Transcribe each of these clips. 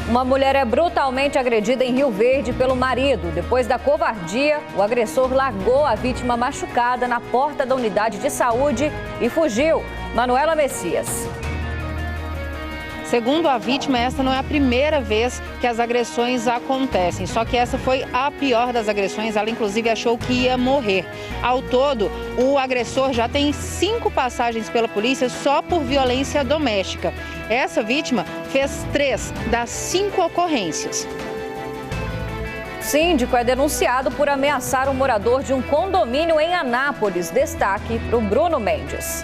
Uma mulher é brutalmente agredida em Rio Verde pelo marido. Depois da covardia, o agressor largou a vítima machucada na porta da unidade de saúde e fugiu. Manuela Messias. Segundo a vítima, essa não é a primeira vez que as agressões acontecem. Só que essa foi a pior das agressões. Ela, inclusive, achou que ia morrer. Ao todo, o agressor já tem 5 passagens pela polícia só por violência doméstica. Essa vítima fez 3 das 5 ocorrências. O síndico é denunciado por ameaçar um morador de um condomínio em Anápolis. Destaque para o Bruno Mendes.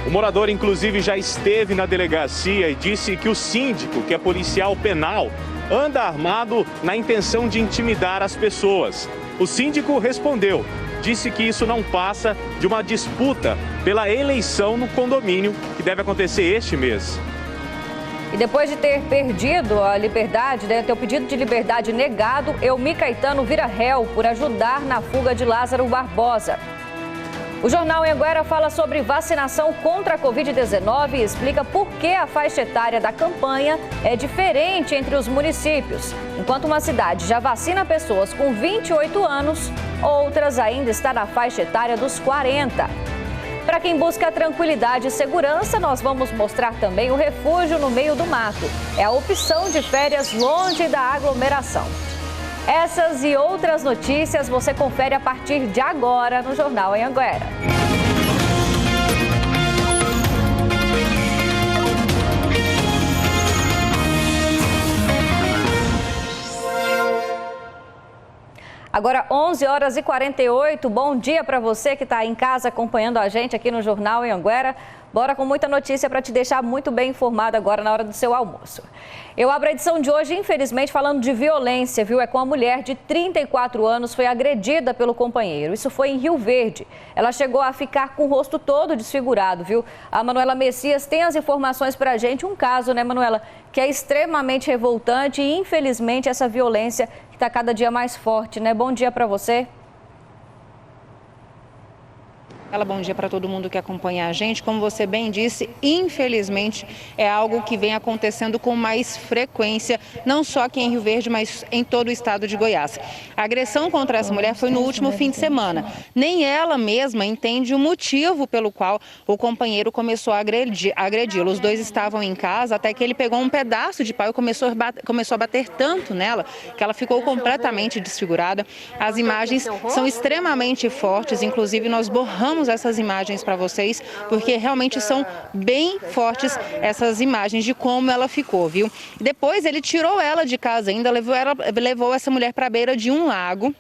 O morador, inclusive, já esteve na delegacia e disse que o síndico, que é policial penal, anda armado na intenção de intimidar as pessoas. O síndico respondeu, disse que isso não passa de uma disputa pela eleição no condomínio, que deve acontecer este mês. E depois de ter perdido a liberdade, ter o pedido de liberdade negado, Elmi Caetano vira réu por ajudar na fuga de Lázaro Barbosa. O Jornal Anhanguera fala sobre vacinação contra a Covid-19 e explica por que a faixa etária da campanha é diferente entre os municípios. Enquanto uma cidade já vacina pessoas com 28 anos, outras ainda estão na faixa etária dos 40. Para quem busca tranquilidade e segurança, nós vamos mostrar também o refúgio no meio do mato. É a opção de férias longe da aglomeração. Essas e outras notícias você confere a partir de agora no Jornal Anhanguera. Agora 11h48, bom dia para você que está em casa acompanhando a gente aqui no Jornal Anhanguera. Bora com muita notícia para te deixar muito bem informado agora na hora do seu almoço. Eu abro a edição de hoje, infelizmente, falando de violência, viu? É com a mulher de 34 anos foi agredida pelo companheiro. Isso foi em Rio Verde. Ela chegou a ficar com o rosto todo desfigurado, viu? A Manuela Messias tem as informações para a gente. Um caso, né, Manuela, que é extremamente revoltante e, infelizmente, essa violência que está cada dia mais forte, né? Bom dia para você. Bom dia para todo mundo que acompanha a gente. Como você bem disse, infelizmente é algo que vem acontecendo com mais frequência, não só aqui em Rio Verde, mas em todo o estado de Goiás. A agressão contra essa mulher foi no último fim de semana. Nem ela mesma entende o motivo pelo qual o companheiro começou a agredi-lo. Os dois estavam em casa até que ele pegou um pedaço de pau e começou a bater tanto nela que ela ficou completamente desfigurada. As imagens são extremamente fortes, inclusive nós borramos essas imagens para vocês, porque realmente são bem fortes essas imagens de como ela ficou, viu? Depois ele tirou ela de casa ainda, levou essa mulher para a beira de um lago.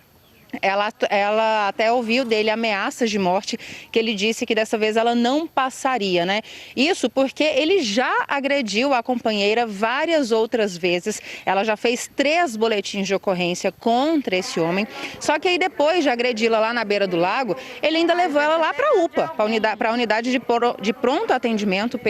Ela até ouviu dele ameaças de morte, que ele disse que dessa vez ela não passaria, né? Isso porque ele já agrediu a companheira várias outras vezes. Ela já fez 3 boletins de ocorrência contra esse homem. Só que aí depois de agredi-la lá na beira do lago, ele ainda levou ela lá para a UPA, para a unidade de pronto atendimento,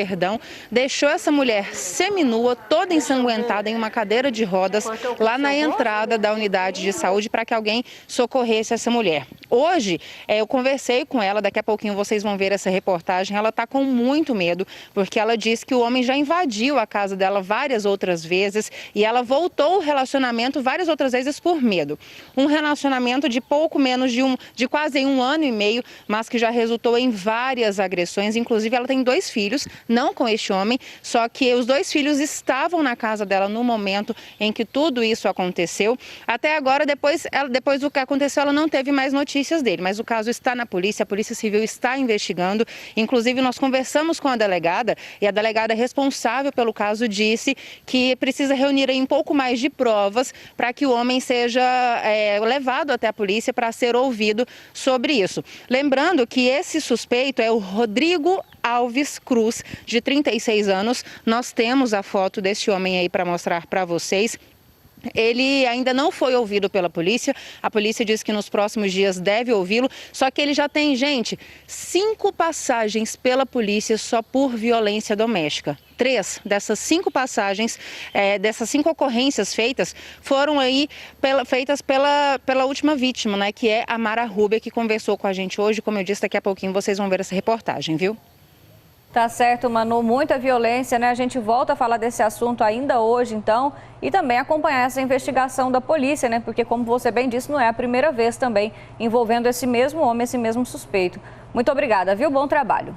deixou essa mulher seminua, toda ensanguentada em uma cadeira de rodas, lá na entrada da unidade de saúde para que alguém socorresse essa mulher. Hoje, eu conversei com ela, daqui a pouquinho vocês vão ver essa reportagem, ela está com muito medo, porque ela disse que o homem já invadiu a casa dela várias outras vezes e ela voltou o relacionamento várias outras vezes por medo. Um relacionamento de pouco menos de quase 1 ano e meio, mas que já resultou em várias agressões, inclusive ela tem 2 filhos, não com este homem, só que os 2 filhos estavam na casa dela no momento em que tudo isso aconteceu. Até agora, depois do que aconteceu, ela não teve mais notícias dele, mas o caso está na polícia, a Polícia Civil está investigando. Inclusive, nós conversamos com a delegada e a delegada responsável pelo caso disse que precisa reunir aí um pouco mais de provas para que o homem seja levado até a polícia para ser ouvido sobre isso. Lembrando que esse suspeito é o Rodrigo Alves Cruz, de 36 anos. Nós temos a foto desse homem aí para mostrar para vocês. Ele ainda não foi ouvido pela polícia, a polícia diz que nos próximos dias deve ouvi-lo, só que ele já tem, gente, 5 passagens pela polícia só por violência doméstica. 3 dessas 5 passagens, dessas 5 ocorrências feitas, foram aí feitas pela última vítima, né, que é a Mara Rubia, que conversou com a gente hoje. Como eu disse, daqui a pouquinho vocês vão ver essa reportagem, viu? Tá certo, Manu, muita violência, né? A gente volta a falar desse assunto ainda hoje, então, e também acompanhar essa investigação da polícia, né? Porque, como você bem disse, não é a primeira vez também envolvendo esse mesmo homem, esse mesmo suspeito. Muito obrigada, viu? Bom trabalho.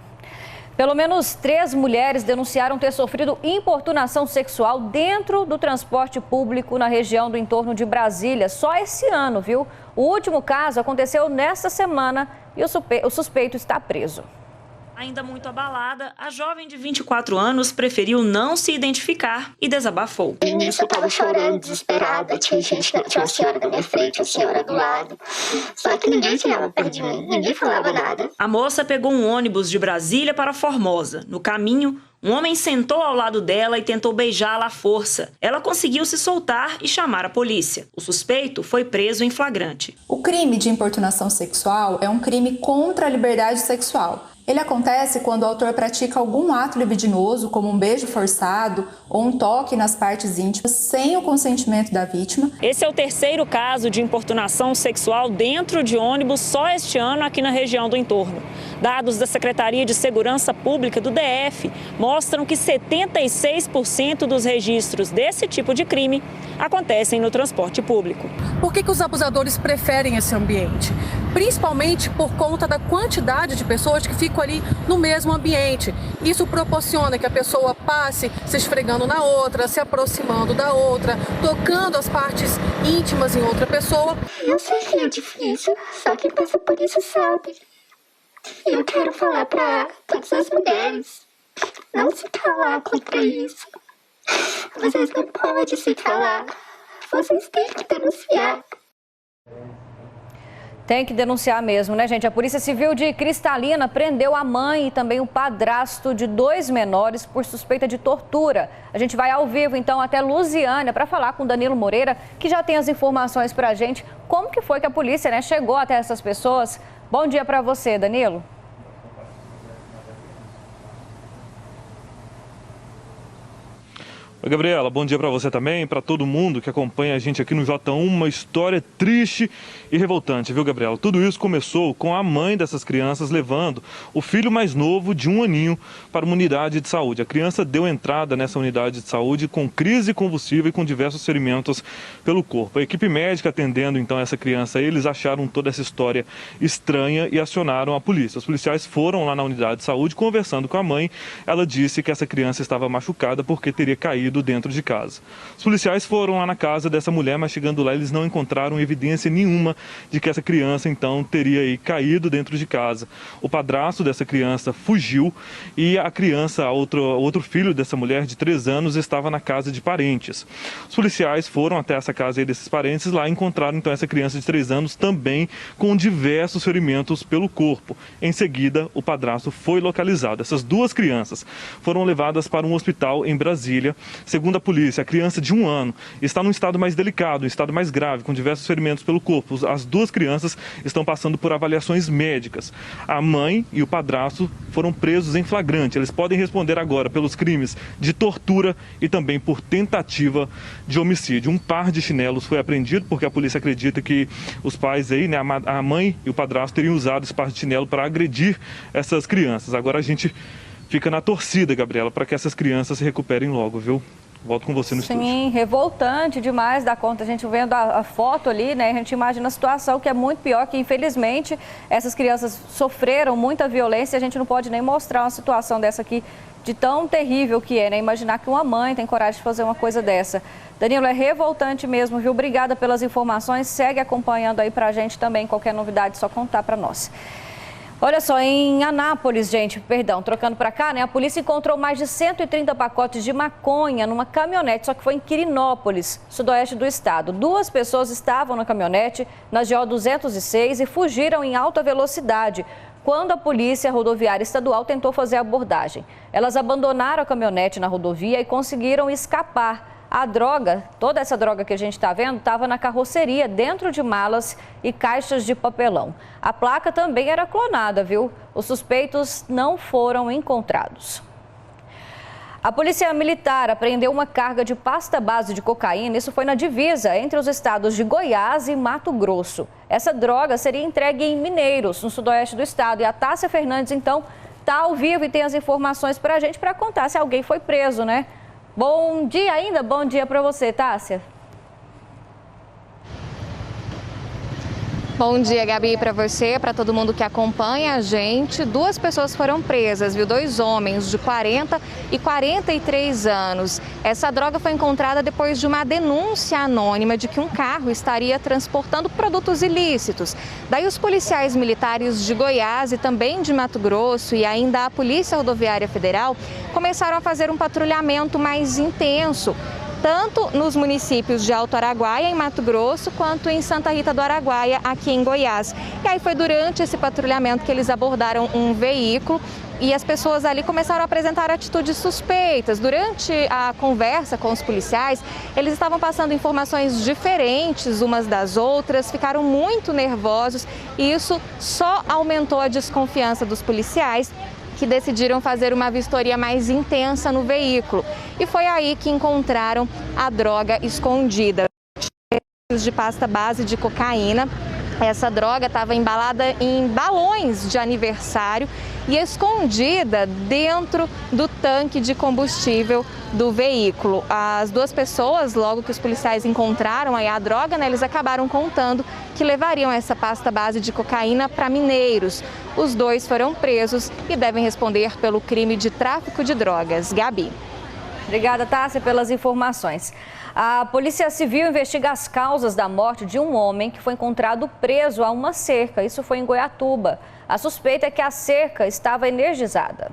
Pelo menos 3 mulheres denunciaram ter sofrido importunação sexual dentro do transporte público na região do entorno de Brasília, só esse ano, viu? O último caso aconteceu nesta semana e o suspeito está preso. Ainda muito abalada, a jovem de 24 anos preferiu não se identificar e desabafou. No início eu tava chorando, desesperada. Tinha uma senhora na minha frente, uma senhora do lado. Só que ninguém chegava perto de mim, ninguém falava nada. A moça pegou um ônibus de Brasília para Formosa. No caminho, um homem sentou ao lado dela e tentou beijá-la à força. Ela conseguiu se soltar e chamar a polícia. O suspeito foi preso em flagrante. O crime de importunação sexual é um crime contra a liberdade sexual. Ele acontece quando o autor pratica algum ato libidinoso, como um beijo forçado ou um toque nas partes íntimas, sem o consentimento da vítima. Esse é o 3º caso de importunação sexual dentro de ônibus só este ano aqui na região do entorno. Dados da Secretaria de Segurança Pública do DF mostram que 76% dos registros desse tipo de crime acontecem no transporte público. Por que os abusadores preferem esse ambiente? Principalmente por conta da quantidade de pessoas que ficam ali no mesmo ambiente. Isso proporciona que a pessoa passe se esfregando na outra, se aproximando da outra, tocando as partes íntimas em outra pessoa. Eu sei que é difícil, só quem passa por isso sabe. E eu quero falar para todas as mulheres, não se calar contra isso. Vocês não podem se calar, vocês têm que denunciar. Tem que denunciar mesmo, né, gente? A Polícia Civil de Cristalina prendeu a mãe e também o padrasto de 2 menores por suspeita de tortura. A gente vai ao vivo, então, até Lusiânia para falar com Danilo Moreira, que já tem as informações para a gente. Como que foi que a polícia, né, chegou até essas pessoas? Bom dia para você, Danilo. Oi, Gabriela, bom dia para você também, para todo mundo que acompanha a gente aqui no J1. Uma história triste e revoltante, viu, Gabriela? Tudo isso começou com a mãe dessas crianças levando o filho mais novo de 1 aninho para uma unidade de saúde. A criança deu entrada nessa unidade de saúde com crise convulsiva e com diversos ferimentos pelo corpo. A equipe médica atendendo então essa criança, eles acharam toda essa história estranha e acionaram a polícia. Os policiais foram lá na unidade de saúde conversando com a mãe. Ela disse que essa criança estava machucada porque teria caído dentro de casa. Os policiais foram lá na casa dessa mulher, mas chegando lá eles não encontraram evidência nenhuma de que essa criança então teria aí caído dentro de casa. O padrasto dessa criança fugiu e a criança, outro filho dessa mulher de 3 anos, estava na casa de parentes. Os policiais foram até essa casa aí desses parentes, lá encontraram então essa criança de 3 anos também com diversos ferimentos pelo corpo. Em seguida, o padrasto foi localizado. Essas 2 crianças foram levadas para um hospital em Brasília. Segundo a polícia, a criança de 1 ano está num estado mais delicado, um estado mais grave, com diversos ferimentos pelo corpo. As 2 crianças estão passando por avaliações médicas. A mãe e o padrasto foram presos em flagrante. Eles podem responder agora pelos crimes de tortura e também por tentativa de homicídio. Um par de chinelos foi apreendido porque a polícia acredita que os pais aí, né, a mãe e o padrasto teriam usado esse par de chinelo para agredir essas crianças. Agora a gente fica na torcida, Gabriela, para que essas crianças se recuperem logo, viu? Volto com você no estúdio. Sim, revoltante demais da conta. A gente vendo a foto ali, né? A gente imagina a situação que é muito pior, que infelizmente essas crianças sofreram muita violência. A gente não pode nem mostrar uma situação dessa aqui, de tão terrível que é, né? Imaginar que uma mãe tem coragem de fazer uma coisa dessa. Danilo, é revoltante mesmo, viu? Obrigada pelas informações. Segue acompanhando aí pra gente também. Qualquer novidade, só contar pra nós. Olha só, em Anápolis, gente, trocando para cá, né? A polícia encontrou mais de 130 pacotes de maconha numa caminhonete, só que foi em Quirinópolis, sudoeste do estado. 2 pessoas estavam na caminhonete, na GO 206, e fugiram em alta velocidade quando a Polícia Rodoviária Estadual tentou fazer a abordagem. Elas abandonaram a caminhonete na rodovia e conseguiram escapar. A droga, toda essa droga que a gente está vendo, estava na carroceria, dentro de malas e caixas de papelão. A placa também era clonada, viu? Os suspeitos não foram encontrados. A Polícia Militar apreendeu uma carga de pasta base de cocaína, isso foi na divisa entre os estados de Goiás e Mato Grosso. Essa droga seria entregue em Mineiros, no sudoeste do estado, e a Tássia Fernandes, então, está ao vivo e tem as informações para a gente para contar se alguém foi preso, né? Bom dia ainda, bom dia para você, Tássia. Bom dia, Gabi, para você, para todo mundo que acompanha a gente. 2 pessoas foram presas, viu? 2 homens de 40 e 43 anos. Essa droga foi encontrada depois de uma denúncia anônima de que um carro estaria transportando produtos ilícitos. Daí os policiais militares de Goiás e também de Mato Grosso e ainda a Polícia Rodoviária Federal começaram a fazer um patrulhamento mais intenso, tanto nos municípios de Alto Araguaia, em Mato Grosso, quanto em Santa Rita do Araguaia, aqui em Goiás. E aí foi durante esse patrulhamento que eles abordaram um veículo e as pessoas ali começaram a apresentar atitudes suspeitas. Durante a conversa com os policiais, eles estavam passando informações diferentes umas das outras, ficaram muito nervosos e isso só aumentou a desconfiança dos policiais, que decidiram fazer uma vistoria mais intensa no veículo. E foi aí que encontraram a droga escondida. De pasta base de cocaína. Essa droga estava embalada em balões de aniversário e escondida dentro do tanque de combustível do veículo. As 2 pessoas, logo que os policiais encontraram aí a droga, eles acabaram contando que levariam essa pasta base de cocaína para Mineiros. Os 2 foram presos e devem responder pelo crime de tráfico de drogas. Gabi. Obrigada, Tássia, pelas informações. A Polícia Civil investiga as causas da morte de um homem que foi encontrado preso a uma cerca. Isso foi em Goiatuba. A suspeita é que a cerca estava energizada.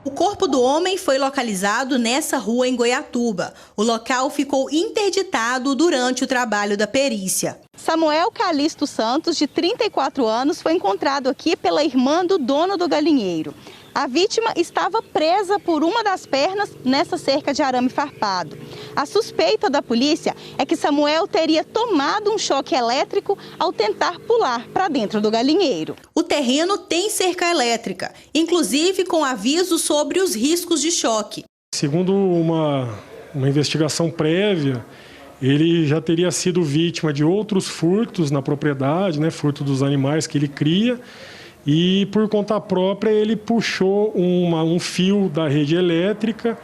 O corpo do homem foi localizado nessa rua em Goiatuba. O local ficou interditado durante o trabalho da perícia. Samuel Calixto Santos, de 34 anos, foi encontrado aqui pela irmã do dono do galinheiro. A vítima estava presa por uma das pernas nessa cerca de arame farpado. A suspeita da polícia é que Samuel teria tomado um choque elétrico ao tentar pular para dentro do galinheiro. O terreno tem cerca elétrica, inclusive com aviso sobre os riscos de choque. Segundo uma investigação prévia, ele já teria sido vítima de outros furtos na propriedade, furto dos animais que ele cria. E, por conta própria, ele puxou um fio da rede elétrica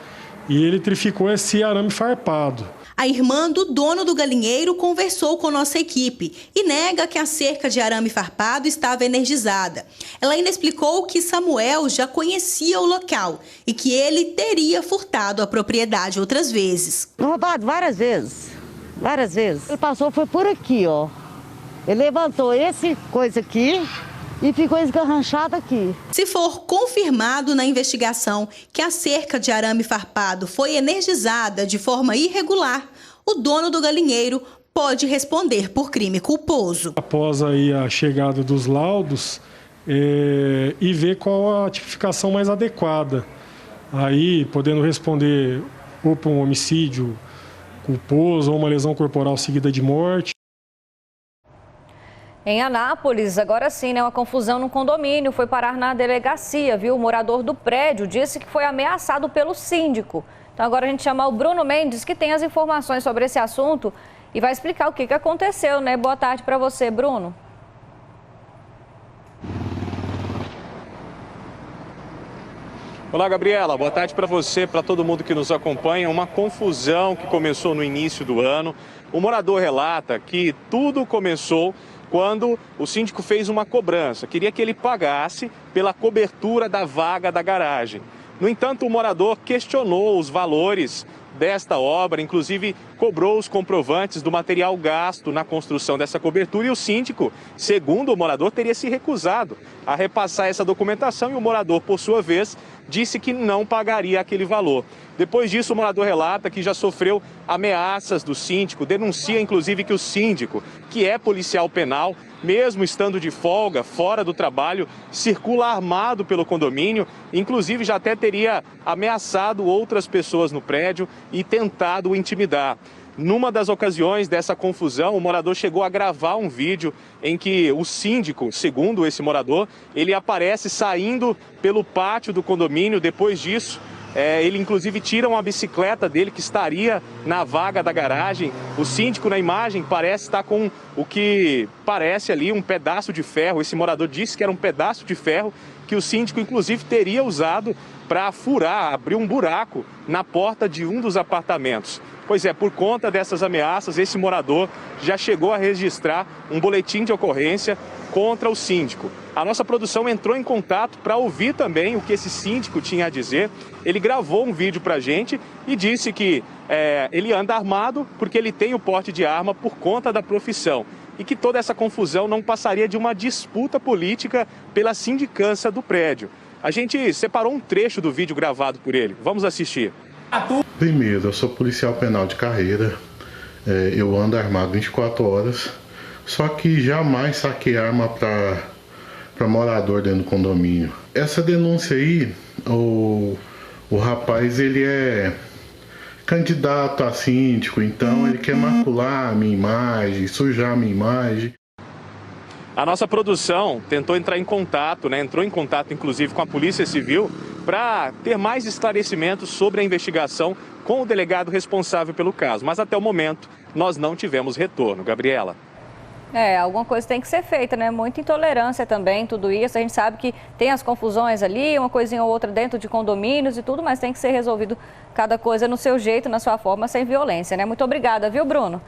e eletrificou esse arame farpado. A irmã do dono do galinheiro conversou com nossa equipe e nega que a cerca de arame farpado estava energizada. Ela ainda explicou que Samuel já conhecia o local e que ele teria furtado a propriedade outras vezes. Roubado várias vezes. Ele passou, foi por aqui, ó. Ele levantou esse coisa aqui e ficou esgarranchado aqui. Se for confirmado na investigação que a cerca de arame farpado foi energizada de forma irregular, o dono do galinheiro pode responder por crime culposo. Após aí a chegada dos laudos e ver qual a tipificação mais adequada. Aí podendo responder ou por um homicídio culposo ou uma lesão corporal seguida de morte. Em Anápolis, agora sim, uma confusão no condomínio foi parar na delegacia, viu? O morador do prédio disse que foi ameaçado pelo síndico. Então agora a gente chama o Bruno Mendes, que tem as informações sobre esse assunto e vai explicar o que aconteceu, né? Boa tarde para você, Bruno. Olá, Gabriela. Boa tarde para você, para todo mundo que nos acompanha. Uma confusão que começou no início do ano. O morador relata que tudo começou quando o síndico fez uma cobrança. Queria que ele pagasse pela cobertura da vaga da garagem. No entanto, o morador questionou os valores desta obra, inclusive cobrou os comprovantes do material gasto na construção dessa cobertura e o síndico, segundo o morador, teria se recusado a repassar essa documentação e o morador, por sua vez, disse que não pagaria aquele valor. Depois disso, o morador relata que já sofreu ameaças do síndico, denuncia inclusive que o síndico, que é policial penal, mesmo estando de folga, fora do trabalho, circula armado pelo condomínio, inclusive já até teria ameaçado outras pessoas no prédio e tentado o intimidar. Numa das ocasiões dessa confusão, o morador chegou a gravar um vídeo em que o síndico, segundo esse morador, ele aparece saindo pelo pátio do condomínio. Depois disso, ele inclusive tira uma bicicleta dele que estaria na vaga da garagem. O síndico na imagem parece estar com o que parece ali um pedaço de ferro. Esse morador disse que era um pedaço de ferro que o síndico inclusive teria usado para abrir um buraco na porta de um dos apartamentos. Pois é, por conta dessas ameaças, esse morador já chegou a registrar um boletim de ocorrência contra o síndico. A nossa produção entrou em contato para ouvir também o que esse síndico tinha a dizer. Ele gravou um vídeo para a gente e disse que ele anda armado porque ele tem o porte de arma por conta da profissão e que toda essa confusão não passaria de uma disputa política pela sindicância do prédio. A gente separou um trecho do vídeo gravado por ele. Vamos assistir. Primeiro, eu sou policial penal de carreira, eu ando armado 24 horas, só que jamais saquei arma para morador dentro do condomínio. Essa denúncia aí, o rapaz, ele é candidato a síndico, então ele quer macular a minha imagem, sujar a minha imagem. A nossa produção tentou entrar em contato, entrou em contato inclusive com a Polícia Civil para ter mais esclarecimentos sobre a investigação com o delegado responsável pelo caso. Mas até o momento nós não tivemos retorno. Gabriela. Alguma coisa tem que ser feita, né? Muita intolerância também, tudo isso. A gente sabe que tem as confusões ali, uma coisinha ou outra dentro de condomínios e tudo, mas tem que ser resolvido cada coisa no seu jeito, na sua forma, sem violência, né? Muito obrigada, viu, Bruno?